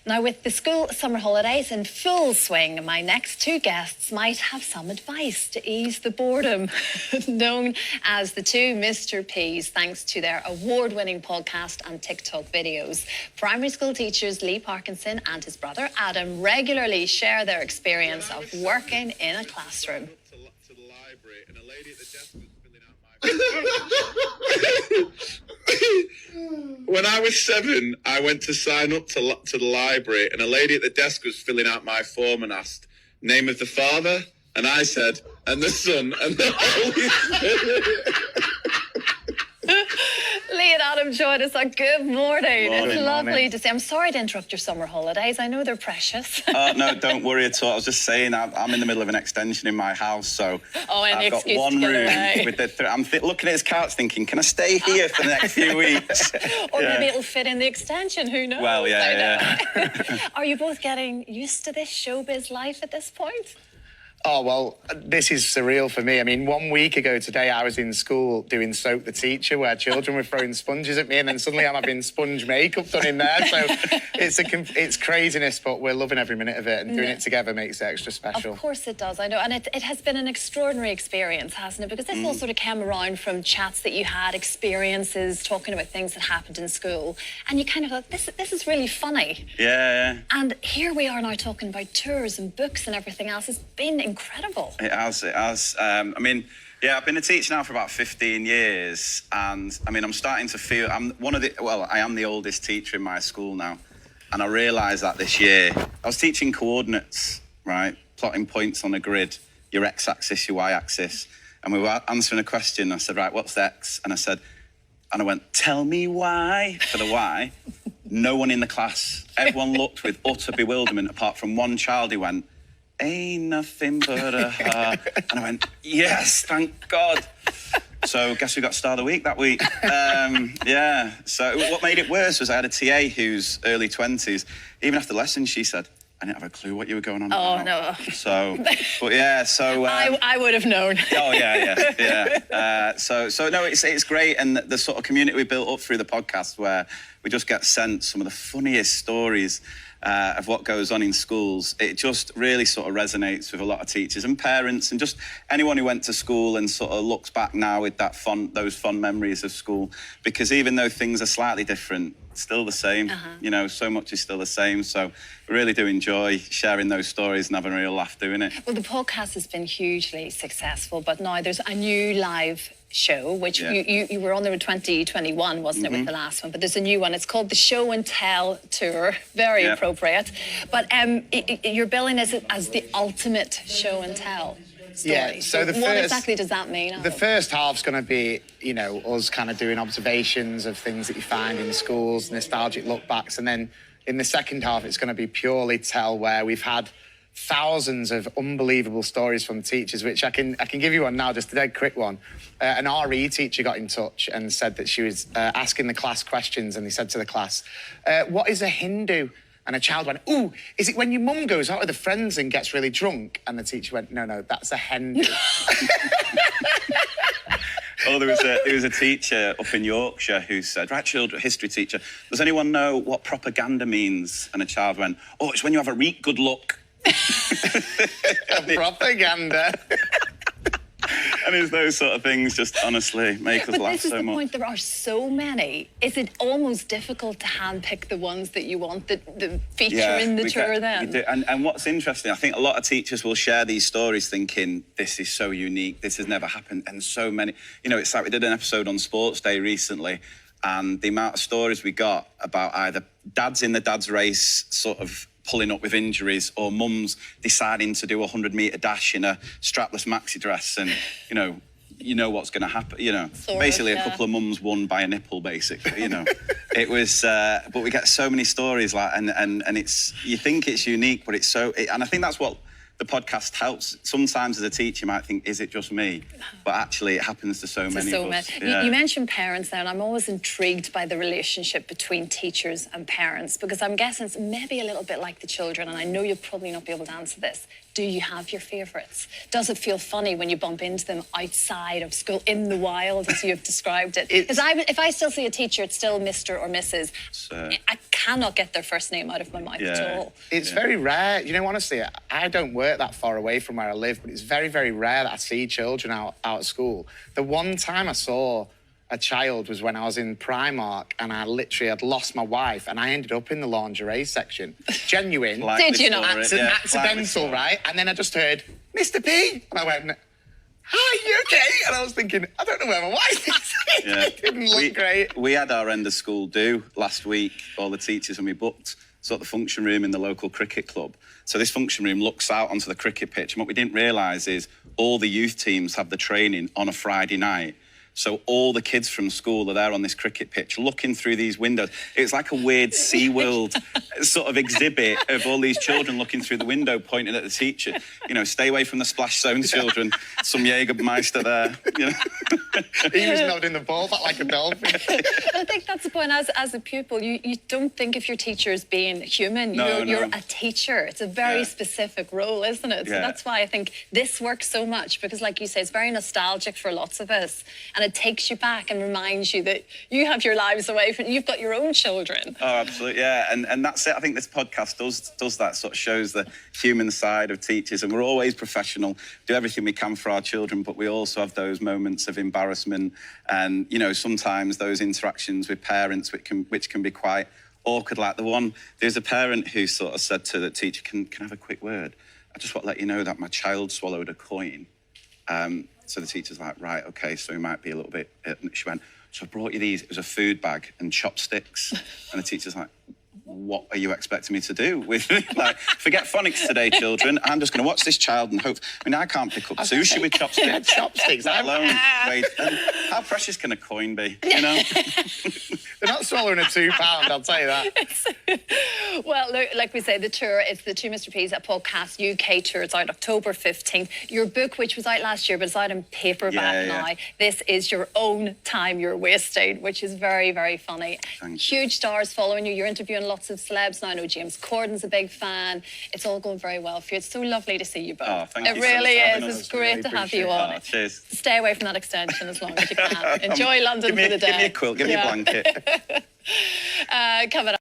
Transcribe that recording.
Now, with the school summer holidays in full swing, my next two guests might have some advice to ease the boredom. Known as the two Mr. P's, thanks to their award-winning podcast and TikTok videos. Primary school teachers Lee Parkinson and his brother Adam regularly share their experience of working in a classroom. To the library, and a lady at the desk was filling out my... When I was 7, I went to sign up to the library, and a lady at the desk was filling out my form and asked, name of the father? And I said, and the son, and the Holy Spirit. Lee and Adam join us on Good Morning. Morning, It's lovely morning. to see. I'm sorry to interrupt your summer holidays. I know they're precious. No, don't worry at all. I was just saying, I'm in the middle of an extension in my house, so Any I've got excuse one to get room away. with the. I'm looking at his couch, thinking, can I stay here for the next few weeks? Or Yeah. maybe it'll fit in the extension. Who knows? Well, yeah, yeah. Are you both getting used to this showbiz life at this point? Oh, well, this is surreal for me. I mean, 1 week ago today, I was in school doing Soap the Teacher, where children were throwing sponges at me, and then suddenly I'm having sponge makeup done in there. So it's craziness, but we're loving every minute of it, and doing it together makes it extra special. Of course it does, I know. And it has been an extraordinary experience, hasn't it? Because this all sort of came around from chats that you had, experiences, talking about things that happened in school. And you kind of thought, this is really funny. Yeah. And here we are now talking about tours and books and everything else. It's been incredible. It has. I mean, yeah, I've been a teacher now for about 15 years, and I mean, I'm starting to feel I am the oldest teacher in my school now, and I realised that this year. I was teaching coordinates, right, plotting points on a grid, your x-axis, your y-axis, and we were answering a question. I said, right, what's X? And I went, tell me why, for the Y. No one in the class. Everyone looked with utter bewilderment, apart from one child who went, ain't nothing but a heart. And I went, yes, thank God. So guess who got Star of the Week that week? Yeah. So what made it worse was I had a TA who's early 20s. Even after lessons, she said, I didn't have a clue what you were going on about. Oh, no. So, but yeah, so... I would have known. Oh, yeah. So no, it's great. And the sort of community we built up through the podcast, where we just get sent some of the funniest stories of what goes on in schools. It just really sort of resonates with a lot of teachers and parents, and just anyone who went to school and sort of looks back now with those fond memories of school. Because even though things are slightly different, it's still the same. You know, so much is still the same. So I really do enjoy sharing those stories and having a real laugh doing it. Well, the podcast has been hugely successful, but now there's a new live show, which you were on there in 2021, wasn't it, with the last one? But there's a new one. It's called the Show and Tell Tour. Very appropriate. But you're billing it as the ultimate show and tell story. Yeah, so what exactly does that mean, Alan? The first half's going to be, you know, us kind of doing observations of things that you find in schools, nostalgic look backs, and then in the second half, it's going to be purely tell, where we've had thousands of unbelievable stories from teachers, which I can give you one now, just a dead quick one. An RE teacher got in touch and said that she was asking the class questions, and he said to the class, what is a Hindu? And a child went, ooh, is it when your mum goes out with her friends and gets really drunk? And the teacher went, no, that's a Hindu. Oh, there was a teacher up in Yorkshire who said, right, children, history teacher, does anyone know what propaganda means? And a child went, oh, it's when you have a reek good luck. Propaganda. And it's those sort of things just honestly make us laugh so much. But this is the point, there are so many. Is it almost difficult to handpick the ones that you want that feature in the tour then? We do. And what's interesting, I think a lot of teachers will share these stories thinking, this is so unique, this has never happened, and so many. You know, it's like we did an episode on Sports Day recently, and the amount of stories we got about either dads in the dad's race sort of pulling up with injuries, or mums deciding to do a 100-metre dash in a strapless maxi dress, and you know what's going to happen. You know, basically a couple of mums won by a nipple. Basically, you know, it was. But we get so many stories like, and it's, you think it's unique, but it's so. And I think that's what the podcast helps. Sometimes as a teacher, you might think, is it just me? But actually, it happens to so many of us. Yeah. You mentioned parents there, and I'm always intrigued by the relationship between teachers and parents, because I'm guessing it's maybe a little bit like the children, and I know you'll probably not be able to answer this. do you have your favourites? Does it feel funny when you bump into them outside of school, in the wild, as you have described it? Because if I still see a teacher, it's still Mr. or Mrs. I cannot get their first name out of my mouth at all. It's very rare. You know, honestly, I don't work that far away from where I live, but it's very, very rare that I see children out at school. The one time I saw a child was when I was in Primark and I literally had lost my wife and I ended up in the lingerie section. Genuine. Did you not? Accidental, right? And then I just heard, Mr. P. And I went, hi, you okay? And I was thinking, I don't know where my wife is. It didn't look great. We had our end of school do last week, all the teachers, and we booked the function room in the local cricket club. So this function room looks out onto the cricket pitch. And what we didn't realise is all the youth teams have the training on a Friday night. So all the kids from school are there on this cricket pitch looking through these windows. It's like a weird SeaWorld sort of exhibit of all these children looking through the window, pointing at the teacher. You know, stay away from the splash zone, children. Some Jägermeister there, you know. He was nodding the ball back like a dolphin. I think that's the point. As a pupil, you don't think of your teacher as being human. You're a teacher. It's a very specific role, isn't it? So that's why I think this works so much, because like you say, it's very nostalgic for lots of us. And it takes you back and reminds you that you have your lives away from, you've got your own children. Oh, absolutely, yeah. And that's it. I think this podcast does that, sort of shows the human side of teachers. And we're always professional, do everything we can for our children, but we also have those moments of embarrassment and, you know, sometimes those interactions with parents which can be quite awkward. Like there's a parent who sort of said to the teacher, can I have a quick word? I just want to let you know that my child swallowed a coin. So the teacher's like, right, okay, so he might be a little bit... She went, so I brought you these. It was a food bag and chopsticks. And the teacher's like, what are you expecting me to do with me? Like, forget phonics today, children. I'm just going to watch this child and hope... I mean, I can't pick up sushi with chopsticks. Chopsticks, let alone... Wait, how precious can a coin be, you know? They're not swallowing a £2, I'll tell you that. Well, look, like we say, the tour, it's the Two Mr. P's at Podcast UK tour. It's out October 15th. Your book, which was out last year, but it's out in paperback now. This is your own time you're wasting, which is very, very funny. Huge stars following you. You're interviewing lots of celebs now. I know James Corden's a big fan. It's all going very well for you. It's so lovely to see you both. Oh, thank you. It really so much is. It's great to have you on. Oh, cheers. Stay away from that extension as long as you can. Enjoy London for the day. Give me a quilt, give me a blanket. Coming up.